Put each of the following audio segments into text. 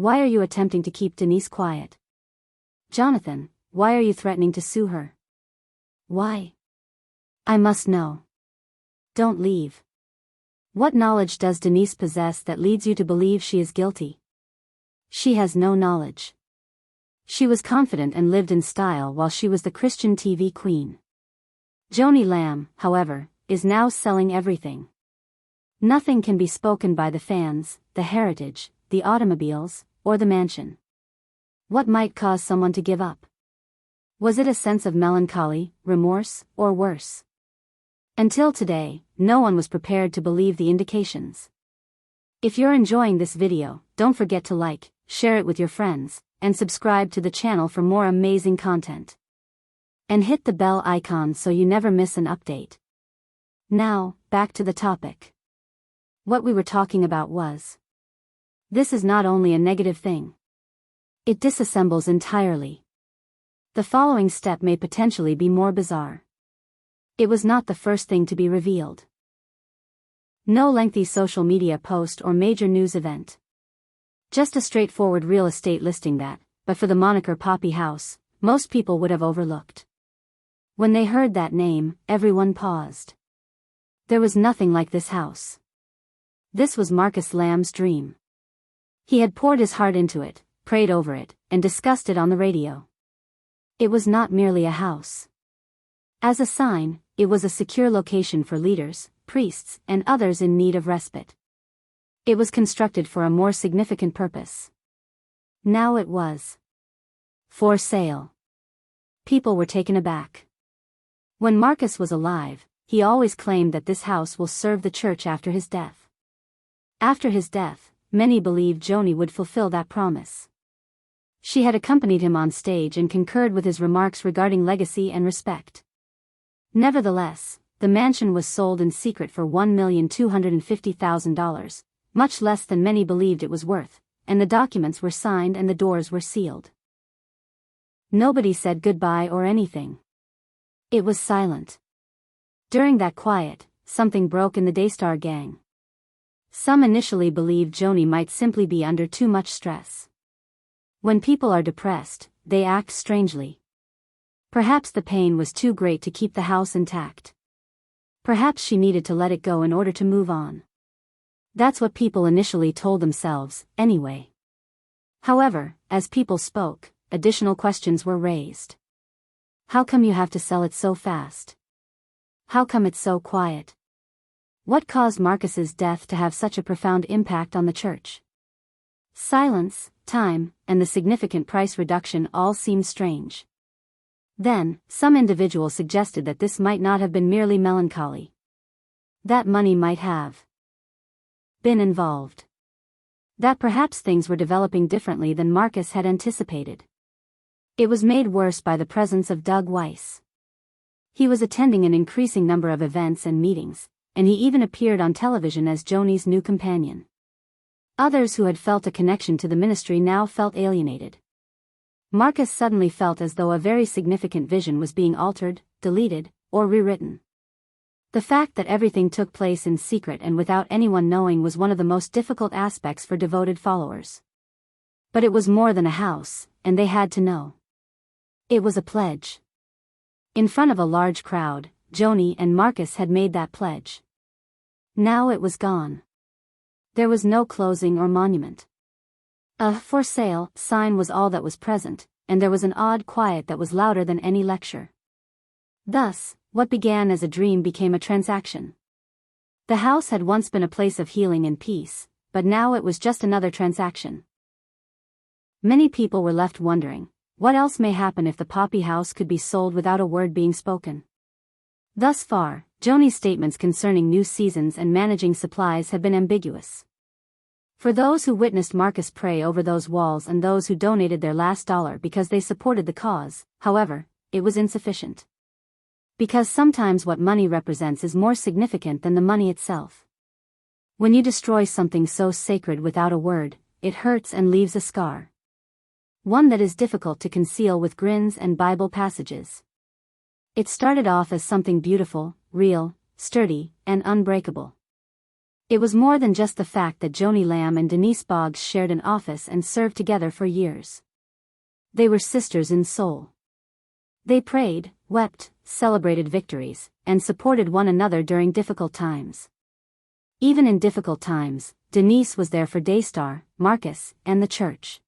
Why are you attempting to keep Denise quiet? Jonathan, why are you threatening to sue her? Why? I must know. Don't leave. What knowledge does Denise possess that leads you to believe she is guilty? She has no knowledge. She was confident and lived in style while she was the Christian TV queen. Joni Lamb, however, is now selling everything. Nothing can be spoken by the fans, the heritage, the automobiles, or the mansion. What might cause someone to give up? Was it a sense of melancholy, remorse, or worse? Until today, no one was prepared to believe the indications. If you're enjoying this video, don't forget to like, share it with your friends, and subscribe to the channel for more amazing content. And hit the bell icon so you never miss an update. Now, back to the topic. What we were talking about was. This is not only a negative thing. It disassembles entirely. The following step may potentially be more bizarre. It was not the first thing to be revealed. No lengthy social media post or major news event. Just a straightforward real estate listing that, but for the moniker Poppy House, most people would have overlooked. When they heard that name, everyone paused. There was nothing like this house. This was Marcus Lamb's dream. He had poured his heart into it, prayed over it, and discussed it on the radio. It was not merely a house. As a sign, it was a secure location for leaders, priests, and others in need of respite. It was constructed for a more significant purpose. Now it was for sale. People were taken aback. When Marcus was alive, he always claimed that this house will serve the church after his death. After his death, many believed Joni would fulfill that promise. She had accompanied him on stage and concurred with his remarks regarding legacy and respect. Nevertheless, the mansion was sold in secret for $1,250,000, much less than many believed it was worth, and the documents were signed and the doors were sealed. Nobody said goodbye or anything. It was silent. During that quiet, something broke in the Daystar gang. Some initially believed Joni might simply be under too much stress. When people are depressed, they act strangely. Perhaps the pain was too great to keep the house intact. Perhaps she needed to let it go in order to move on. That's what people initially told themselves, anyway. However, as people spoke, additional questions were raised. How come you have to sell it so fast? How come it's so quiet? What caused Marcus's death to have such a profound impact on the church? Silence, time, and the significant price reduction all seemed strange. Then, some individuals suggested that this might not have been merely melancholy. That money might have been involved. That perhaps things were developing differently than Marcus had anticipated. It was made worse by the presence of Doug Weiss. He was attending an increasing number of events and meetings, and he even appeared on television as Joni's new companion. Others who had felt a connection to the ministry now felt alienated. Marcus suddenly felt as though a very significant vision was being altered, deleted, or rewritten. The fact that everything took place in secret and without anyone knowing was one of the most difficult aspects for devoted followers. But it was more than a house, and they had to know. It was a pledge. In front of a large crowd, Joni and Marcus had made that pledge. Now it was gone. There was no closing or monument. A "for sale" sign was all that was present, and there was an odd quiet that was louder than any lecture. Thus, what began as a dream became a transaction. The house had once been a place of healing and peace, but now it was just another transaction. Many people were left wondering, what else may happen if the Poppy House could be sold without a word being spoken? Thus far, Joni's statements concerning new seasons and managing supplies have been ambiguous. For those who witnessed Marcus pray over those walls and those who donated their last dollar because they supported the cause, however, it was insufficient. Because sometimes what money represents is more significant than the money itself. When you destroy something so sacred without a word, it hurts and leaves a scar. One that is difficult to conceal with grins and Bible passages. It started off as something beautiful, real, sturdy, and unbreakable. It was more than just the fact that Joni Lamb and Denise Boggs shared an office and served together for years. They were sisters in soul. They prayed, wept, celebrated victories, and supported one another during difficult times. Even in difficult times, Denise was there for Daystar, Marcus, and the church.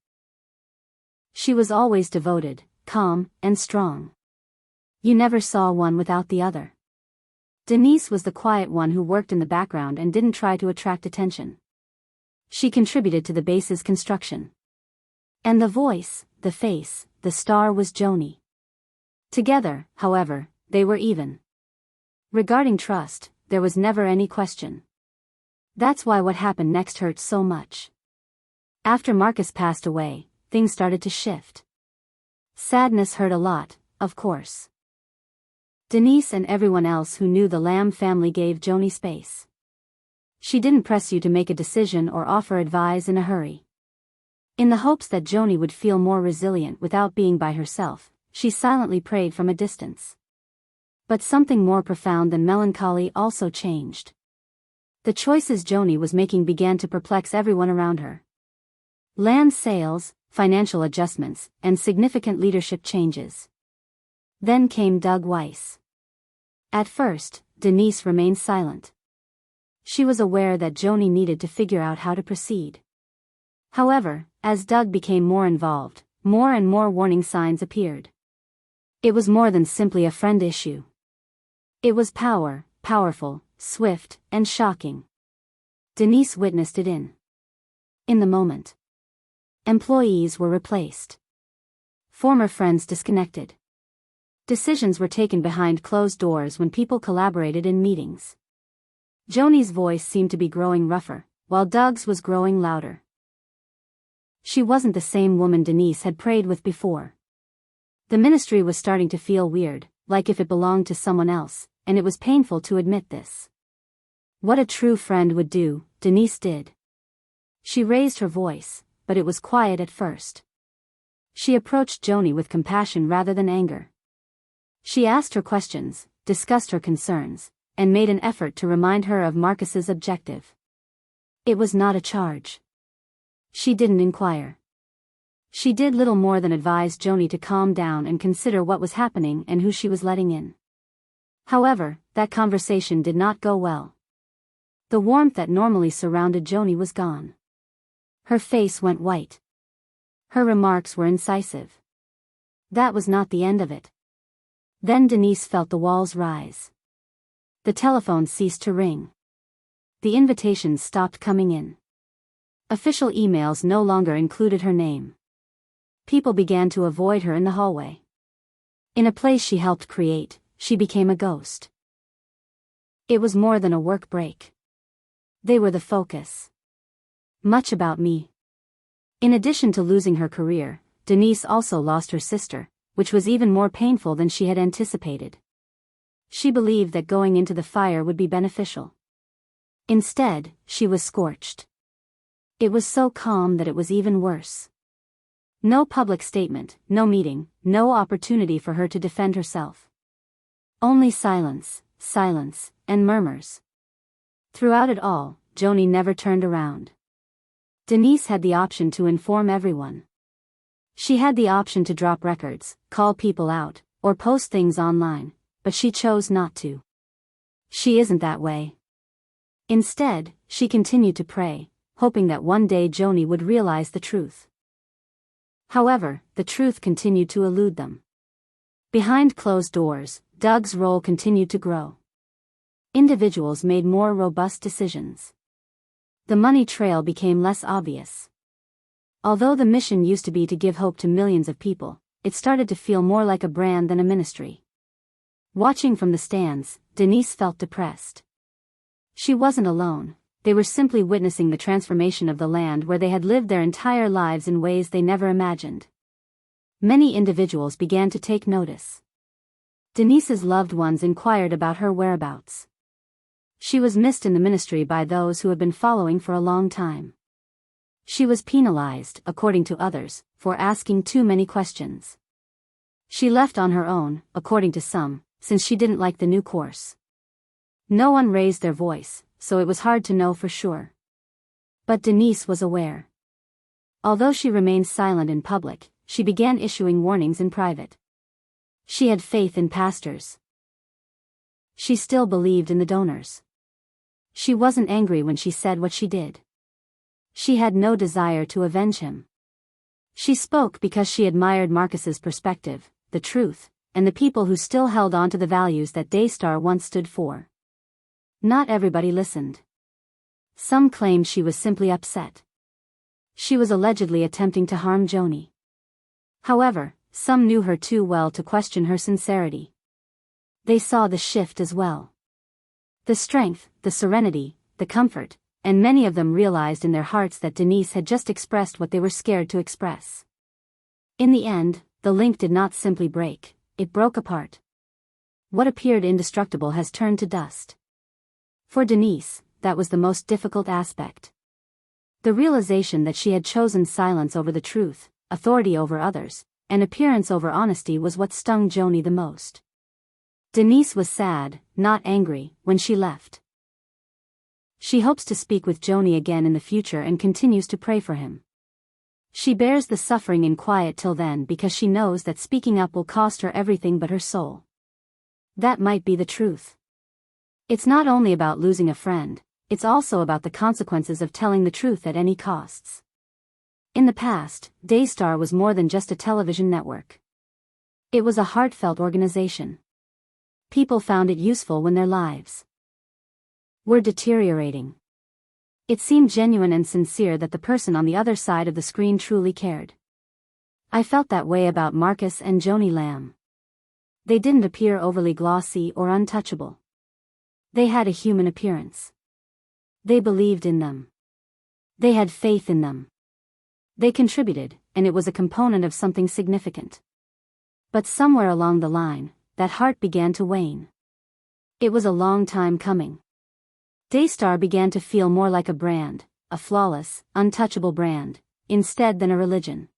She was always devoted, calm, and strong. You never saw one without the other. Denise was the quiet one who worked in the background and didn't try to attract attention. She contributed to the base's construction. And the voice, the face, the star was Joni. Together, however, they were even. Regarding trust, there was never any question. That's why what happened next hurt so much. After Marcus passed away, things started to shift. Sadness hurt a lot, of course. Denise and everyone else who knew the Lamb family gave Joni space. She didn't press you to make a decision or offer advice in a hurry. In the hopes that Joni would feel more resilient without being by herself, she silently prayed from a distance. But something more profound than melancholy also changed. The choices Joni was making began to perplex everyone around her. Land sales, financial adjustments, and significant leadership changes. Then came Doug Weiss. At first, Denise remained silent. She was aware that Joni needed to figure out how to proceed. However, as Doug became more involved, more and more warning signs appeared. It was more than simply a friend issue. It was powerful, swift, and shocking. Denise witnessed it in the moment. Employees were replaced. Former friends disconnected. Decisions were taken behind closed doors when people collaborated in meetings. Joni's voice seemed to be growing rougher, while Doug's was growing louder. She wasn't the same woman Denise had prayed with before. The ministry was starting to feel weird, like if it belonged to someone else, and it was painful to admit this. What a true friend would do, Denise did. She raised her voice, but it was quiet at first. She approached Joni with compassion rather than anger. She asked her questions, discussed her concerns, and made an effort to remind her of Marcus's objective. It was not a charge. She didn't inquire. She did little more than advise Joni to calm down and consider what was happening and who she was letting in. However, that conversation did not go well. The warmth that normally surrounded Joni was gone. Her face went white. Her remarks were incisive. That was not the end of it. Then Denise felt the walls rise. The telephone ceased to ring. The invitations stopped coming in. Official emails no longer included her name. People began to avoid her in the hallway. In a place she helped create, she became a ghost. It was more than a work break. They were the focus. Much about me. In addition to losing her career, Denise also lost her sister, which was even more painful than she had anticipated. She believed that going into the fire would be beneficial. Instead, she was scorched. It was so calm that it was even worse. No public statement, no meeting, no opportunity for her to defend herself. Only silence, and murmurs. Throughout it all, Joni never turned around. Denise had the option to inform everyone. She had the option to drop records, call people out, or post things online, but she chose not to. She isn't that way. Instead, she continued to pray, hoping that one day Joni would realize the truth. However, the truth continued to elude them. Behind closed doors, Doug's role continued to grow. Individuals made more robust decisions. The money trail became less obvious. Although the mission used to be to give hope to millions of people, it started to feel more like a brand than a ministry. Watching from the stands, Denise felt depressed. She wasn't alone. They were simply witnessing the transformation of the land where they had lived their entire lives in ways they never imagined. Many individuals began to take notice. Denise's loved ones inquired about her whereabouts. She was missed in the ministry by those who had been following for a long time. She was penalized, according to others, for asking too many questions. She left on her own, according to some, since she didn't like the new course. No one raised their voice, so it was hard to know for sure. But Denise was aware. Although she remained silent in public, she began issuing warnings in private. She had faith in pastors. She still believed in the donors. She wasn't angry when she said what she did. She had no desire to avenge him. She spoke because she admired Marcus's perspective, the truth, and the people who still held on to the values that Daystar once stood for. Not everybody listened. Some claimed she was simply upset. She was allegedly attempting to harm Joni. However, some knew her too well to question her sincerity. They saw the shift as well. The strength, the serenity, the comfort, and many of them realized in their hearts that Denise had just expressed what they were scared to express. In the end, the link did not simply break, it broke apart. What appeared indestructible has turned to dust. For Denise, that was the most difficult aspect. The realization that she had chosen silence over the truth, authority over others, and appearance over honesty was what stung Joni the most. Denise was sad, not angry, when she left. She hopes to speak with Joni again in the future and continues to pray for him. She bears the suffering in quiet till then because she knows that speaking up will cost her everything but her soul. That might be the truth. It's not only about losing a friend, it's also about the consequences of telling the truth at any costs. In the past, Daystar was more than just a television network. It was a heartfelt organization. People found it useful when their lives were deteriorating. It seemed genuine and sincere that the person on the other side of the screen truly cared. I felt that way about Marcus and Joni Lamb. They didn't appear overly glossy or untouchable. They had a human appearance. They believed in them. They had faith in them. They contributed, and it was a component of something significant. But somewhere along the line, that heart began to wane. It was a long time coming. Daystar began to feel more like a brand, a flawless, untouchable brand, instead than a religion.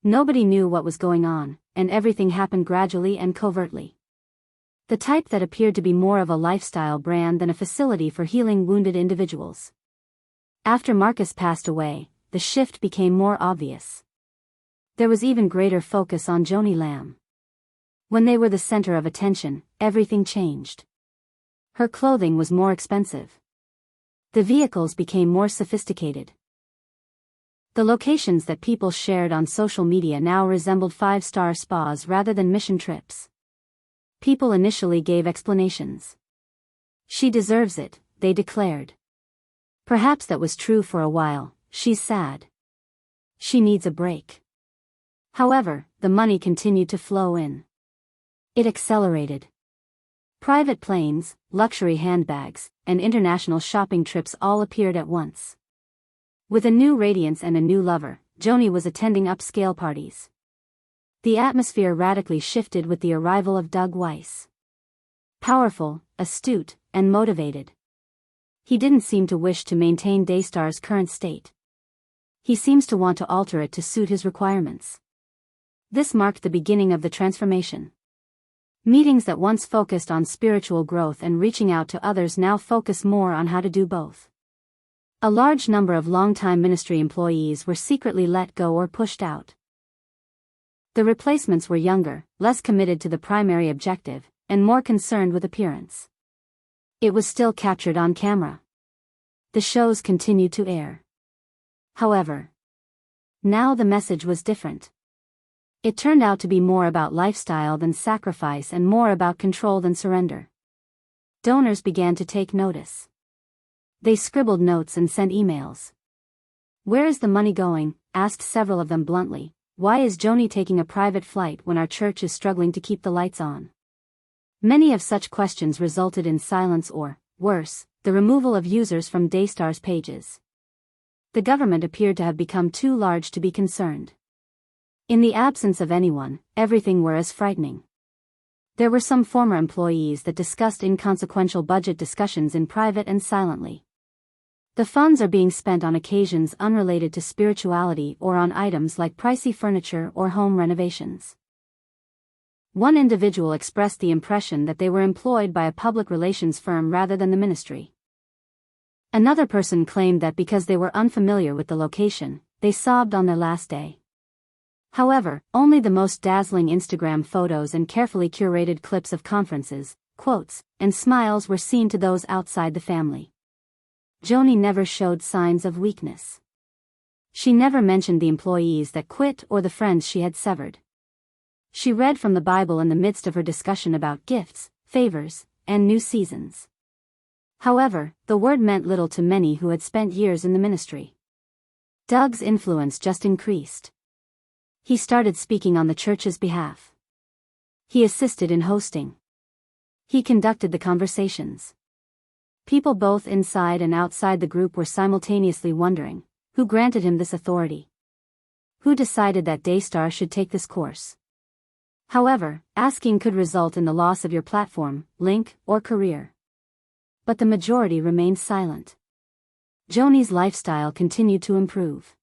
Nobody knew what was going on, and everything happened gradually and covertly. The type that appeared to be more of a lifestyle brand than a facility for healing wounded individuals. After Marcus passed away, the shift became more obvious. There was even greater focus on Joni Lamb. When they were the center of attention, everything changed. Her clothing was more expensive. The vehicles became more sophisticated. The locations that people shared on social media now resembled five-star spas rather than mission trips. People initially gave explanations. She deserves it, they declared. Perhaps that was true for a while. She's sad. She needs a break. However, the money continued to flow in. It accelerated. Private planes, luxury handbags, and international shopping trips all appeared at once. With a new radiance and a new lover, Joni was attending upscale parties. The atmosphere radically shifted with the arrival of Doug Weiss. Powerful, astute, and motivated. He didn't seem to wish to maintain Daystar's current state. He seems to want to alter it to suit his requirements. This marked the beginning of the transformation. Meetings that once focused on spiritual growth and reaching out to others now focus more on how to do both. A large number of longtime ministry employees were secretly let go or pushed out. The replacements were younger, less committed to the primary objective, and more concerned with appearance. It was still captured on camera. The shows continued to air. However, now the message was different. It turned out to be more about lifestyle than sacrifice and more about control than surrender. Donors began to take notice. They scribbled notes and sent emails. "Where is the money going?" asked several of them bluntly. "Why is Joni taking a private flight when our church is struggling to keep the lights on?" Many of such questions resulted in silence or, worse, the removal of users from Daystar's pages. The government appeared to have become too large to be concerned. In the absence of anyone, everything were as frightening. There were some former employees that discussed inconsequential budget discussions in private and silently. The funds are being spent on occasions unrelated to spirituality or on items like pricey furniture or home renovations. One individual expressed the impression that they were employed by a public relations firm rather than the ministry. Another person claimed that because they were unfamiliar with the location, they sobbed on their last day. However, only the most dazzling Instagram photos and carefully curated clips of conferences, quotes, and smiles were seen to those outside the family. Joni never showed signs of weakness. She never mentioned the employees that quit or the friends she had severed. She read from the Bible in the midst of her discussion about gifts, favors, and new seasons. However, the word meant little to many who had spent years in the ministry. Doug's influence just increased. He started speaking on the church's behalf. He assisted in hosting. He conducted the conversations. People both inside and outside the group were simultaneously wondering, who granted him this authority? Who decided that Daystar should take this course? However, asking could result in the loss of your platform, link, or career. But the majority remained silent. Joni's lifestyle continued to improve.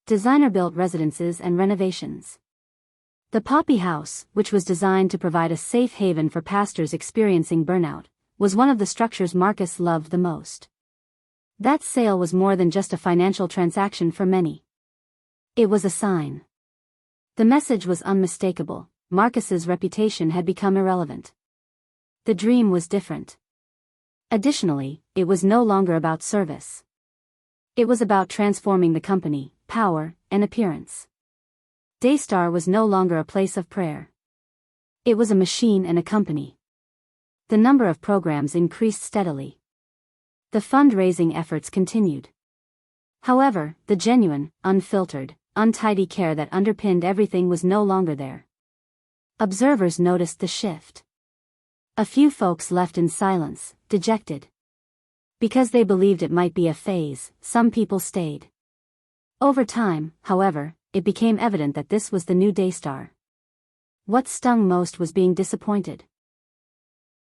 Designer-built residences and renovations. The Poppy House, which was designed to provide a safe haven for pastors experiencing burnout, was one of the structures Marcus loved the most. That sale was more than just a financial transaction for many. It was a sign. The message was unmistakable. Marcus's reputation had become irrelevant. The dream was different. Additionally, it was no longer about service. It was about transforming the company, power, and appearance. Daystar was no longer a place of prayer. It was a machine and a company. The number of programs increased steadily. The fundraising efforts continued. However, the genuine, unfiltered, untidy care that underpinned everything was no longer there. Observers noticed the shift. A few folks left in silence, dejected. Because they believed it might be a phase, some people stayed. Over time, however, it became evident that this was the new Daystar. What stung most was being disappointed.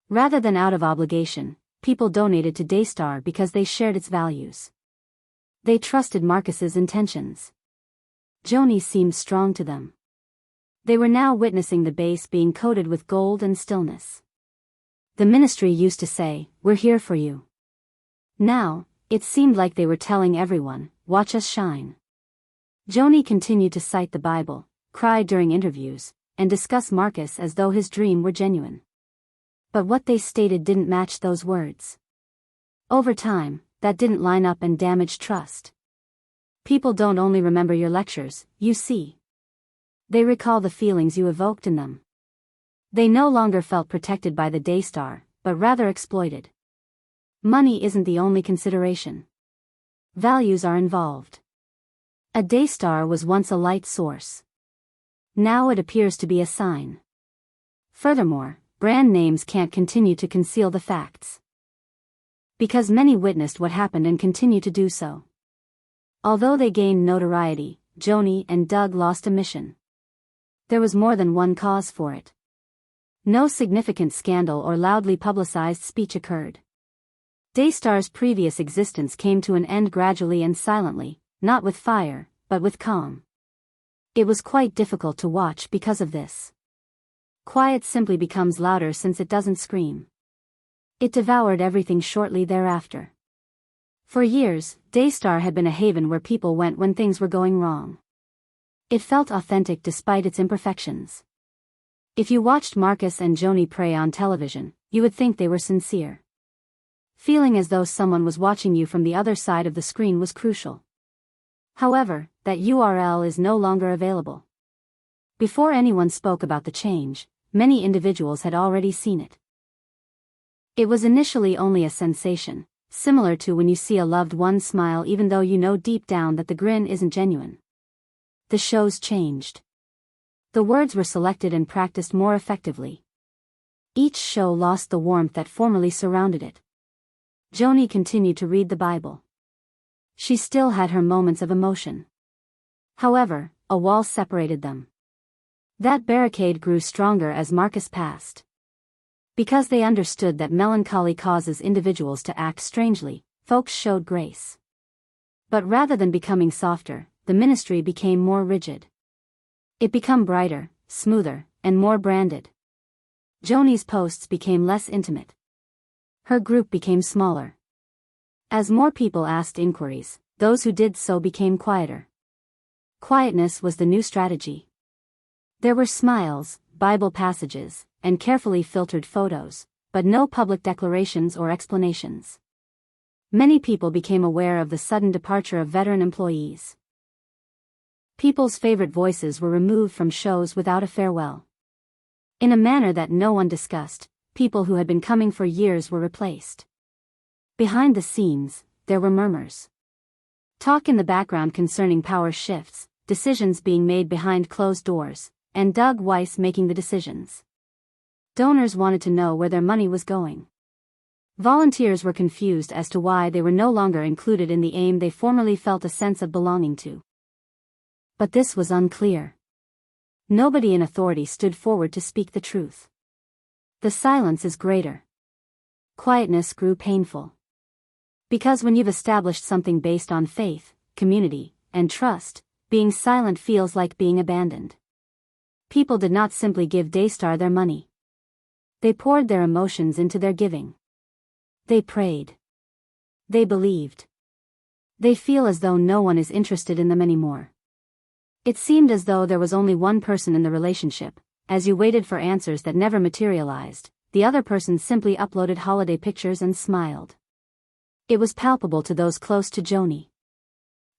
Rather than out of obligation, people donated to Daystar because they shared its values. They trusted Marcus's intentions. Joni seemed strong to them. They were now witnessing the base being coated with gold and stillness. The ministry used to say, "We're here for you." Now, it seemed like they were telling everyone, "Watch us shine." Joni continued to cite the Bible, cry during interviews, and discuss Marcus as though his dream were genuine. But what they stated didn't match those words. Over time, that didn't line up and damaged trust. People don't only remember your lectures, you see. They recall the feelings you evoked in them. They no longer felt protected by the Daystar, but rather exploited. Money isn't the only consideration. Values are involved. A Daystar was once a light source. Now it appears to be a sign. Furthermore, brand names can't continue to conceal the facts. Because many witnessed what happened and continue to do so. Although they gained notoriety, Joni and Doug lost a mission. There was more than one cause for it. No significant scandal or loudly publicized speech occurred. Daystar's previous existence came to an end gradually and silently, not with fire, but with calm. It was quite difficult to watch because of this. Quiet simply becomes louder since it doesn't scream. It devoured everything shortly thereafter. For years, Daystar had been a haven where people went when things were going wrong. It felt authentic despite its imperfections. If you watched Marcus and Joni pray on television, you would think they were sincere. Feeling as though someone was watching you from the other side of the screen was crucial. However, that URL is no longer available. Before anyone spoke about the change, many individuals had already seen it. It was initially only a sensation, similar to when you see a loved one smile even though you know deep down that the grin isn't genuine. The shows changed. The words were selected and practiced more effectively. Each show lost the warmth that formerly surrounded it. Joni continued to read the Bible. She still had her moments of emotion. However, a wall separated them. That barricade grew stronger as Marcus passed. Because they understood that melancholy causes individuals to act strangely, folks showed grace. But rather than becoming softer, the ministry became more rigid. It became brighter, smoother, and more branded. Joni's posts became less intimate. Her group became smaller. As more people asked inquiries, those who did so became quieter. Quietness was the new strategy. There were smiles, Bible passages, and carefully filtered photos, but no public declarations or explanations. Many people became aware of the sudden departure of veteran employees. People's favorite voices were removed from shows without a farewell. In a manner that no one discussed, people who had been coming for years were replaced. Behind the scenes, there were murmurs. Talk in the background concerning power shifts, decisions being made behind closed doors, and Doug Weiss making the decisions. Donors wanted to know where their money was going. Volunteers were confused as to why they were no longer included in the aim they formerly felt a sense of belonging to. But this was unclear. Nobody in authority stood forward to speak the truth. The silence is greater. Quietness grew painful. Because when you've established something based on faith, community, and trust, being silent feels like being abandoned. People did not simply give Daystar their money. They poured their emotions into their giving. They prayed. They believed. They feel as though no one is interested in them anymore. It seemed as though there was only one person in the relationship. As you waited for answers that never materialized, the other person simply uploaded holiday pictures and smiled. It was palpable to those close to Joni.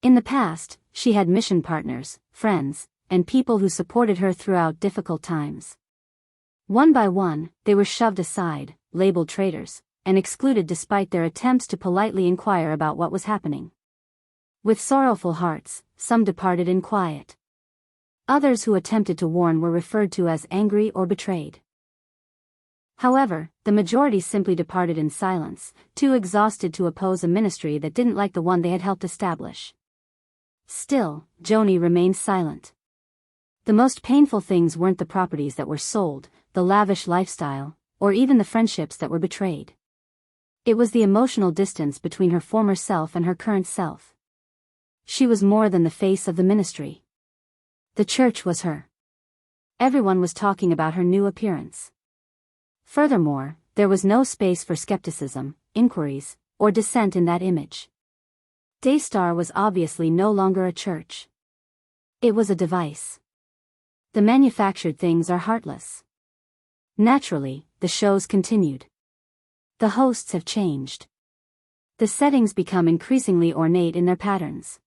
In the past, she had mission partners, friends, and people who supported her throughout difficult times. One by one, they were shoved aside, labeled traitors, and excluded despite their attempts to politely inquire about what was happening. With sorrowful hearts, some departed in quiet. Others who attempted to warn were referred to as angry or betrayed. However, the majority simply departed in silence, too exhausted to oppose a ministry that didn't like the one they had helped establish. Still, Joni remained silent. The most painful things weren't the properties that were sold, the lavish lifestyle, or even the friendships that were betrayed. It was the emotional distance between her former self and her current self. She was more than the face of the ministry. The church was her. Everyone was talking about her new appearance. Furthermore, there was no space for skepticism, inquiries, or dissent in that image. Daystar was obviously no longer a church. It was a device. The manufactured things are heartless. Naturally, the shows continued. The hosts have changed. The settings become increasingly ornate in their patterns.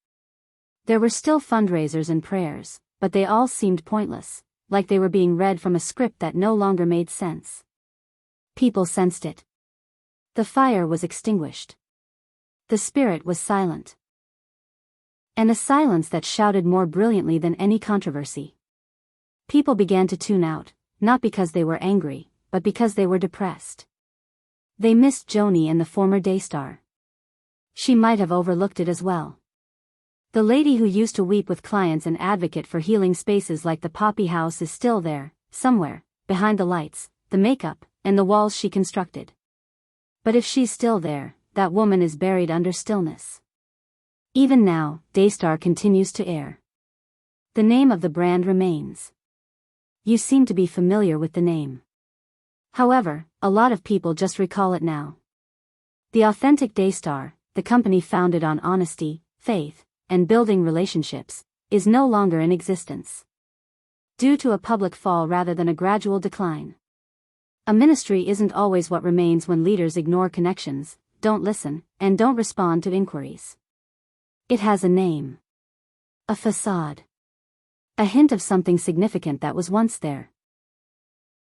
There were still fundraisers and prayers, but they all seemed pointless, like they were being read from a script that no longer made sense. People sensed it. The fire was extinguished. The spirit was silent. And a silence that shouted more brilliantly than any controversy. People began to tune out, not because they were angry, but because they were depressed. They missed Joni and the former Daystar. She might have overlooked it as well. The lady who used to weep with clients and advocate for healing spaces like the Poppy House is still there, somewhere, behind the lights, the makeup, and the walls she constructed. But if she's still there, that woman is buried under stillness. Even now, Daystar continues to air. The name of the brand remains. You seem to be familiar with the name. However, a lot of people just recall it now. The authentic Daystar, the company founded on honesty, faith, and building relationships, is no longer in existence. Due to a public fall rather than a gradual decline. A ministry isn't always what remains when leaders ignore connections, don't listen, and don't respond to inquiries. It has a name. A facade. A hint of something significant that was once there.